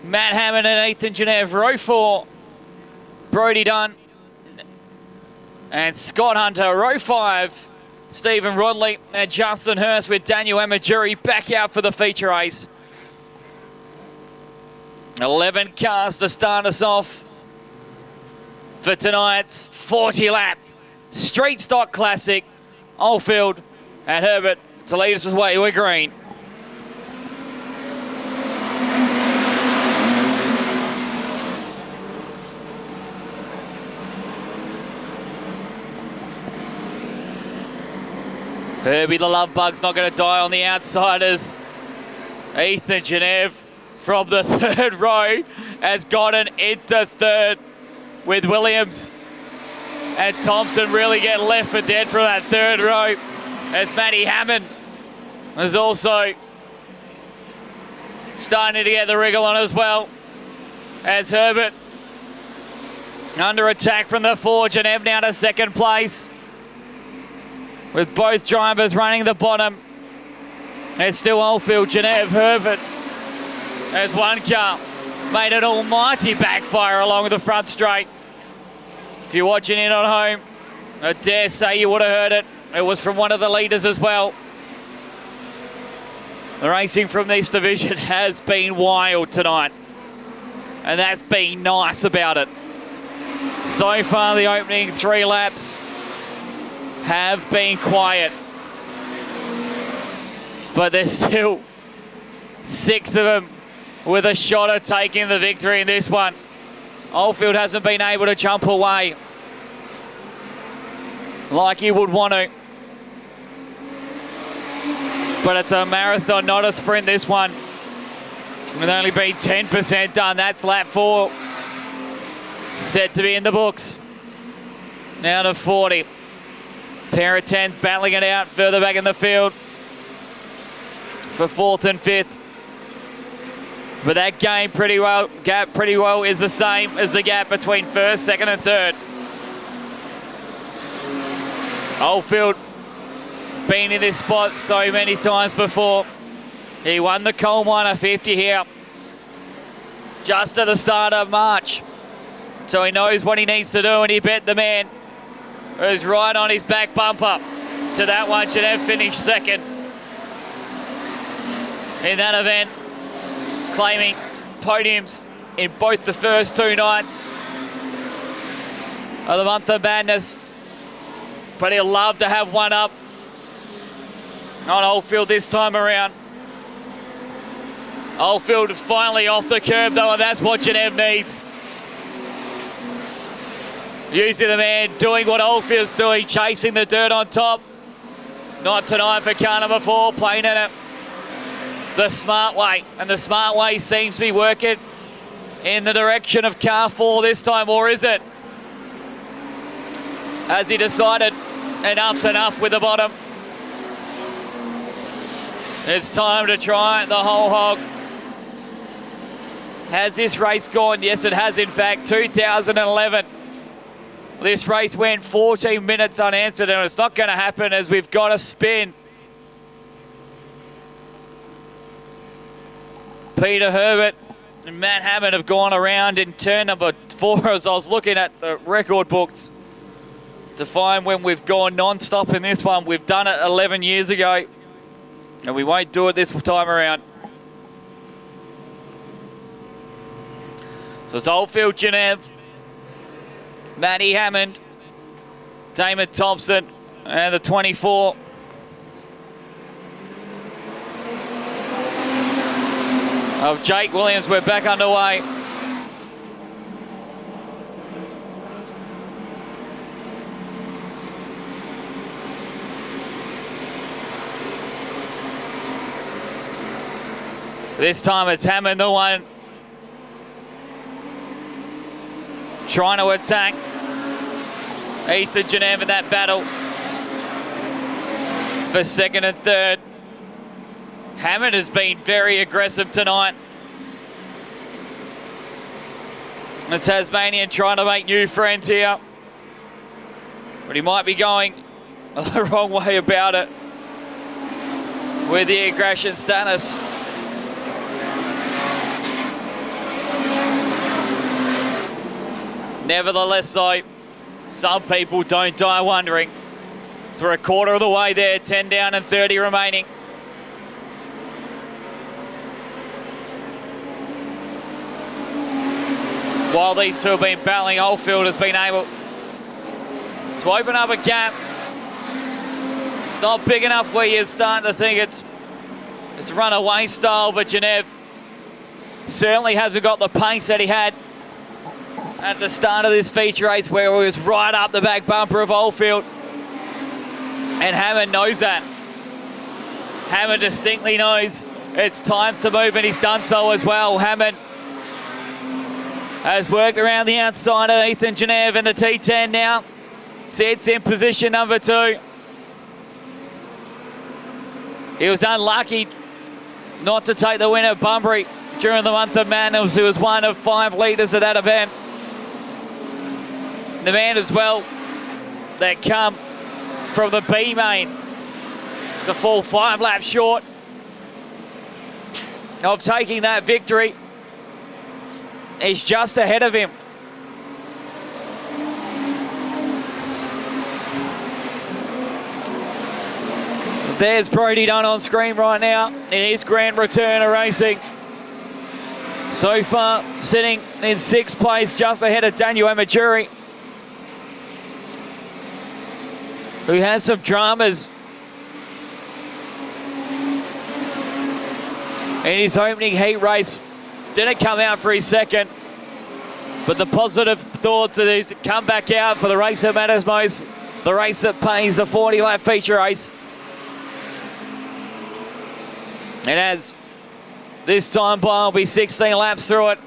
Matt Hammond and Ethan Genev. Row 4, Brody Dunn and Scott Hunter. Row 5, Stephen Rodley and Justin Hurst with Daniel Amajuri back out for the feature race. 11 cars to start us off for tonight's 40-lap Street Stock Classic. Oldfield and Herbert to lead us away. We're green. Herbie the Love Bug's not going to die on the outsiders. Ethan Genev from the third row has gotten into third with Williams and Thompson really getting left for dead from that third row as Matty Hammond is also starting to get the wriggle on as well as Herbert under attack from the four. Genev now to second place with both drivers running the bottom. It's still Oldfield, Genev, Herbert. There's one car made an almighty backfire along the front straight. If you're watching in on home, I dare say you would have heard it. It was from one of the leaders as well. The racing from this division has been wild tonight, and that's been nice about it. So far, the opening 3 laps have been quiet, but there's still 6 of them with a shot at taking the victory in this one. Oldfield hasn't been able to jump away like you would want to. But it's a marathon, not a sprint, this one. With only been 10% done. That's lap 4. Set to be in the books. Now to 40. Pair of 10s battling it out further back in the field for 4th and 5th. But that gap pretty well is the same as the gap between 1st, 2nd and 3rd. Oldfield been in this spot so many times before. He won the coal miner 50 here just at the start of March. So he knows what he needs to do, and he bet the man who's right on his back bumper to that one. Genev finished 2nd in that event, claiming podiums in both the first 2 nights of the month of madness. But he'll love to have one up on Oldfield this time around. Oldfield is finally off the curb though, and that's what Genev needs. Usually the man doing what Oldfield's doing, chasing the dirt on top. Not tonight for car number 4, playing in it the smart way. And the smart way seems to be working in the direction of car 4 this time, or is it? Has he decided enough's enough with the bottom? It's time to try the whole hog. Has this race gone? Yes, it has in fact. 2011. This race went 14 minutes unanswered, and it's not going to happen as we've got a spin. Peter Herbert and Matt Hammond have gone around in turn number 4 as I was looking at the record books to find when we've gone non-stop in this one. We've done it 11 years ago, and we won't do it this time around. So it's Oldfield, Genev, Matty Hammond, Damon Thompson, and the 24. Of Jake Williams. We're back underway. This time it's Hammond, the one trying to attack Ethan Genev in that battle for 2nd and 3rd. Hammond has been very aggressive tonight. The Tasmanian trying to make new friends here, but he might be going the wrong way about it with the aggression status. Nevertheless, though, some people don't die wondering. So we're a quarter of the way there, 10 down and 30 remaining. While these two have been battling, Oldfield has been able to open up a gap. It's not big enough where you're starting to think it's runaway style, but Genev certainly hasn't got the pace that he had at the start of this feature race, where he was right up the back bumper of Oldfield. And Hammond knows that. Hammond distinctly knows it's time to move, and he's done so as well. Hammond has worked around the outside of Ethan Genev in the T10 now. Sits in position number 2. He was unlucky not to take the win at Bunbury during the month of Madness. He was one of 5 leaders at that event. The man as well that come from the B main to fall 5 laps short of taking that victory. He's just ahead of him. There's Brodie Dunn on screen right now in his grand return of racing. So far, sitting in 6th place, just ahead of Daniel Amajuri, who has some dramas in his opening heat race. Didn't come out for his second, but the positive thoughts of these come back out for the race that matters most, the race that pays, the 40-lap feature race. And as this time by will be 16 laps through it,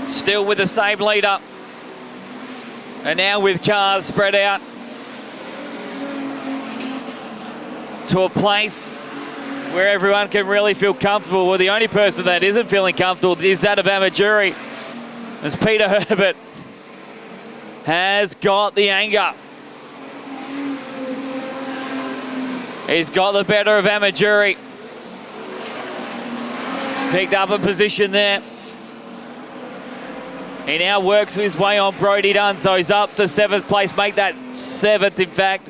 still with the same leader. And now with cars spread out to a place where everyone can really feel comfortable. Well, the only person that isn't feeling comfortable is that of Amajuri, as Peter Herbert has got the anger. He's got the better of Amajuri. Picked up a position there. He now works his way on Brodie Dunn, so he's up to 7th place. Make that 7th, in fact,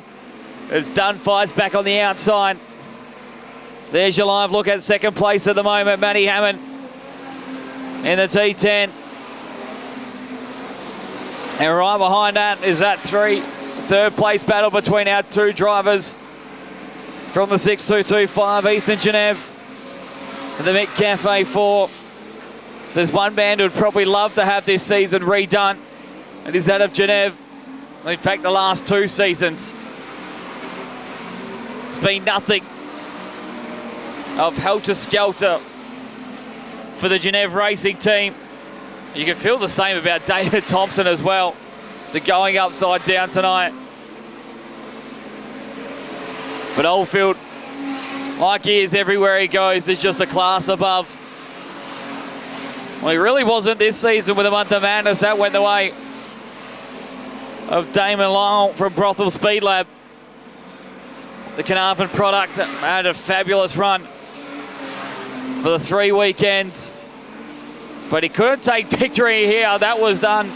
as Dunn fights back on the outside. There's your live look at 2nd place at the moment. Matty Hammond in the T10. And right behind that is that 3rd place battle between our 2 drivers from the 6225, Ethan Genev and the Mick Cafe 4. There's one man who would probably love to have this season redone. It is that of Genev. In fact, the last 2 seasons, it's been nothing of helter-skelter for the Genev racing team. You can feel the same about David Thompson as well. They're going upside down tonight. But Oldfield, like he is everywhere he goes, is just a class above. Well, he really wasn't this season with the month of Madness. That went the way of Damon Lyle from Brothel Speed Lab. The Carnarvon product had a fabulous run for the 3 weekends. But he couldn't take victory here. That was done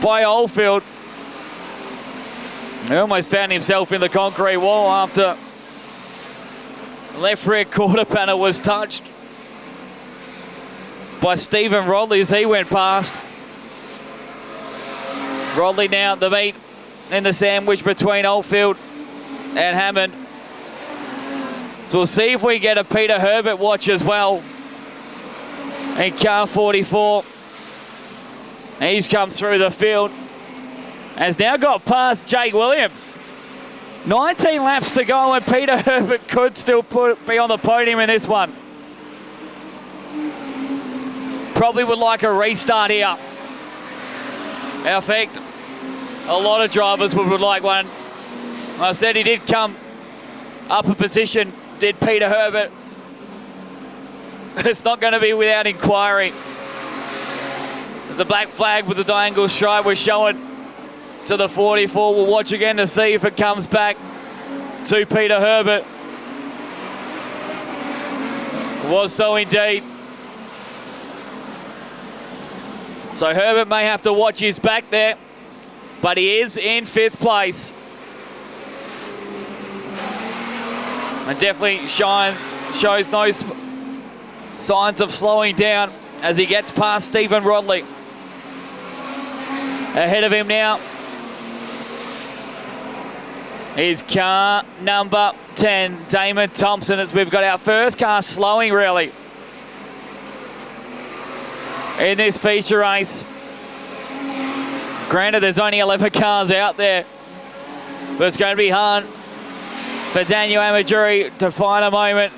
by Oldfield. He almost found himself in the concrete wall after the left rear quarter panel was touched by Stephen Rodley as he went past. Rodley now at the meet in the sandwich between Oldfield and Hammond. So we'll see if we get a Peter Herbert watch as well in car 44. He's come through the field. Has now got past Jake Williams. 19 laps to go, and Peter Herbert could still be on the podium in this one. Probably would like a restart here. In fact, a lot of drivers would like one. I said he did come up a position, did Peter Herbert. It's not going to be without inquiry. There's a black flag with the diagonal stripe. We're showing to the 44. We'll watch again to see if it comes back to Peter Herbert. It was so indeed. So Herbert may have to watch his back there, but he is in 5th place. And definitely shows no signs of slowing down as he gets past Stephen Rodley. Ahead of him now is car number 10, Damon Thompson, as we've got our first car slowing really in this feature race. Granted, there's only 11 cars out there, but it's going to be hard for Daniel Amajuri to find a moment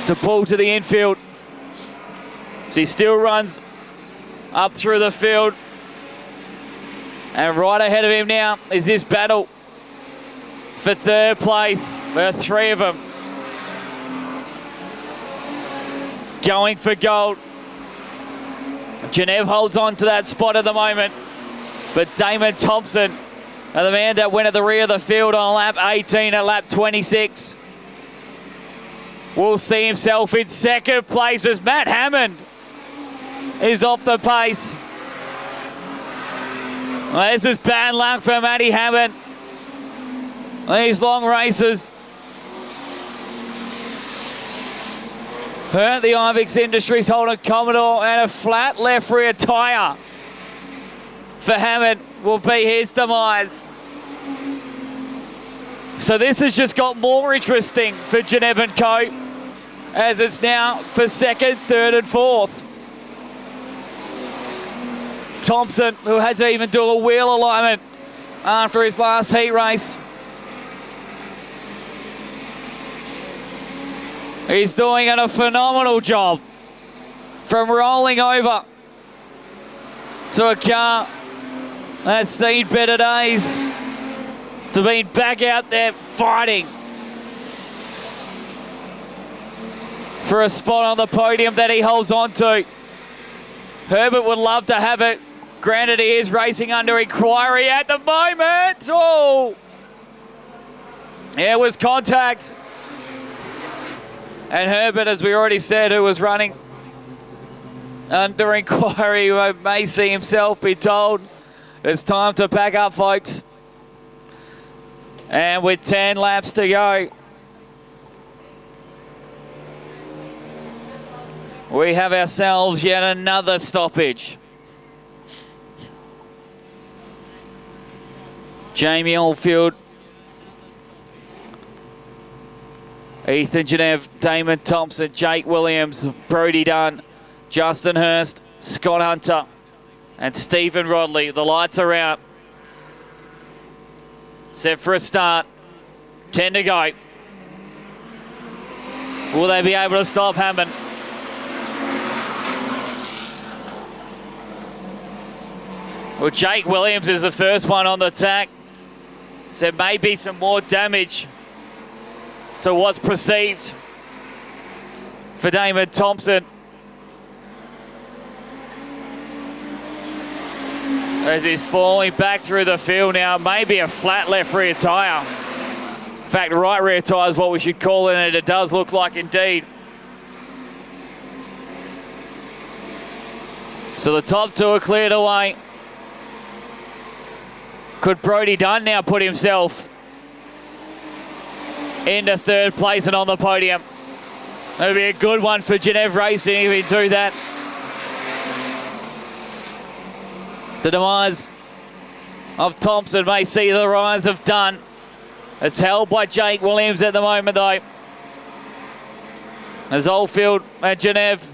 to pull to the infield. So he still runs up through the field. And right ahead of him now is this battle for 3rd place. There are 3 of them going for gold. Genev holds on to that spot at the moment, but Damon Thompson, the man that went at the rear of the field on lap 18 at lap 26, will see himself in 2nd place as Matt Hammond is off the pace. Well, this is bad luck for Matty Hammond. These long races hurt the Ivex Industries Holden Commodore, and a flat left rear tyre for Hammond will be his demise. So this has just got more interesting for Genev & Co, as it's now for 2nd, 3rd and 4th. Thompson, who had to even do a wheel alignment after his last heat race. He's doing a phenomenal job from rolling over to a car that's seen better days to being back out there fighting for a spot on the podium that he holds on to. Herbert would love to have it. Granted, he is racing under inquiry at the moment. Oh! There was contact. And Herbert, as we already said, who was running under inquiry, may see himself be told it's time to pack up, folks. And with 10 laps to go, we have ourselves yet another stoppage. Jamie Oldfield, Ethan Genev, Damon Thompson, Jake Williams, Brodie Dunn, Justin Hurst, Scott Hunter, and Stephen Rodley. The lights are out. Set for a start. 10 to go. Will they be able to stop Hammond? Well, Jake Williams is the first one on the tack. So there may be some more damage to what's perceived for Damon Thompson, as he's falling back through the field now. Maybe a flat left rear tyre. In fact, right rear tyre is what we should call it, and it does look like indeed. So the top 2 are cleared away. Could Brodie Dunn now put himself into 3rd place and on the podium? That'd be a good one for Genev Racing if he do that. The demise of Thompson may see the rise of Dunn. It's held by Jake Williams at the moment, though, as Oldfield and Genev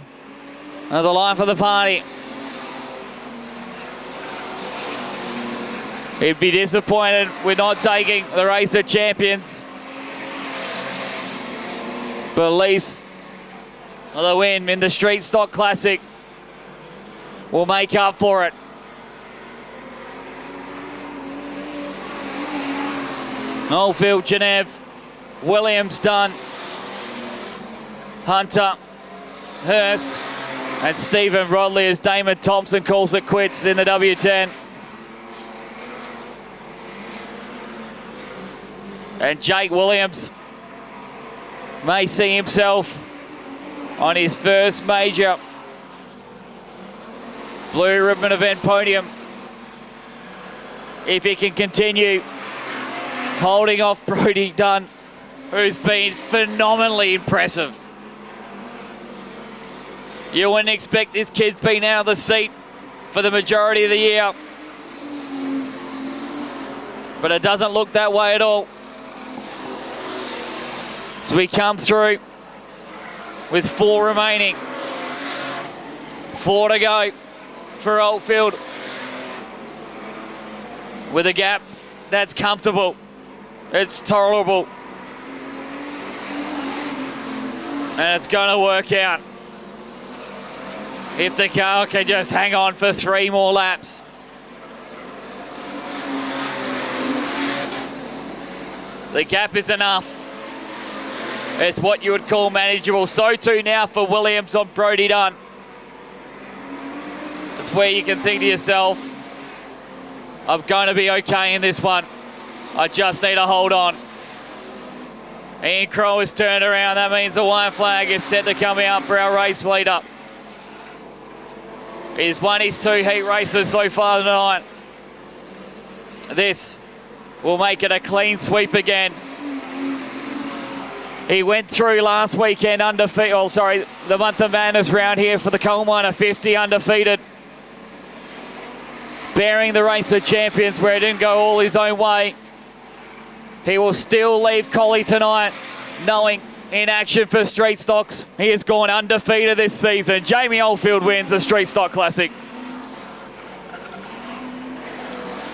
are the life of the party. He'd be disappointed with not taking the Race of Champions, but at least the win in the Street Stock Classic will make up for it. Oldfield, Genev, Williams, Dunn, Hunter, Hurst, and Stephen Rodley as Damon Thompson calls it quits in the W10. And Jake Williams may see himself on his first major Blue ribbon event podium. If he can continue holding off Brodie Dunn, who's been phenomenally impressive. You wouldn't expect this kid's been out of the seat for the majority of the year. But it doesn't look that way at all. So we come through with 4 remaining. 4 to go for Oldfield. With a gap that's comfortable. It's tolerable. And it's going to work out if the car can just hang on for 3 more laps. The gap is enough. It's what you would call manageable. So too now for Williams on Brodie Dunn. It's where you can think to yourself, I'm going to be okay in this one. I just need to hold on. Ian Crowe has turned around. That means the white flag is set to come out for our race leader. He's won his 2 heat races so far tonight. This will make it a clean sweep again. He went through last weekend undefeated, the month of madness round here for the Coal Miner 50 undefeated. Bearing the race of champions where it didn't go all his own way. He will still leave Collie tonight, knowing in action for Street Stocks, he has gone undefeated this season. Jamie Oldfield wins the Street Stock Classic.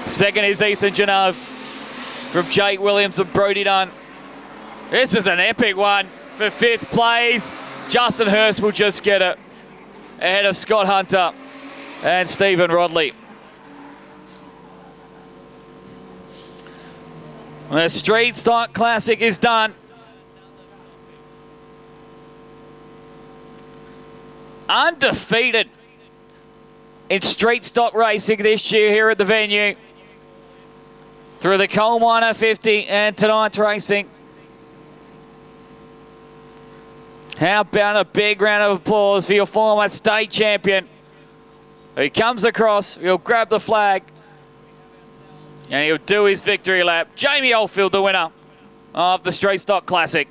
Second is Ethan Genove from Jake Williams and Brodie Dunn. This is an epic one for 5th place. Justin Hurst will just get it ahead of Scott Hunter and Stephen Rodley. The Street Stock Classic is done. Undefeated in street stock racing this year here at the venue. Through the Coal Miner 50 and tonight's racing. How about a big round of applause for your former state champion who comes across, he'll grab the flag and he'll do his victory lap. Jamie Oldfield, the winner of the Street Stock Classic.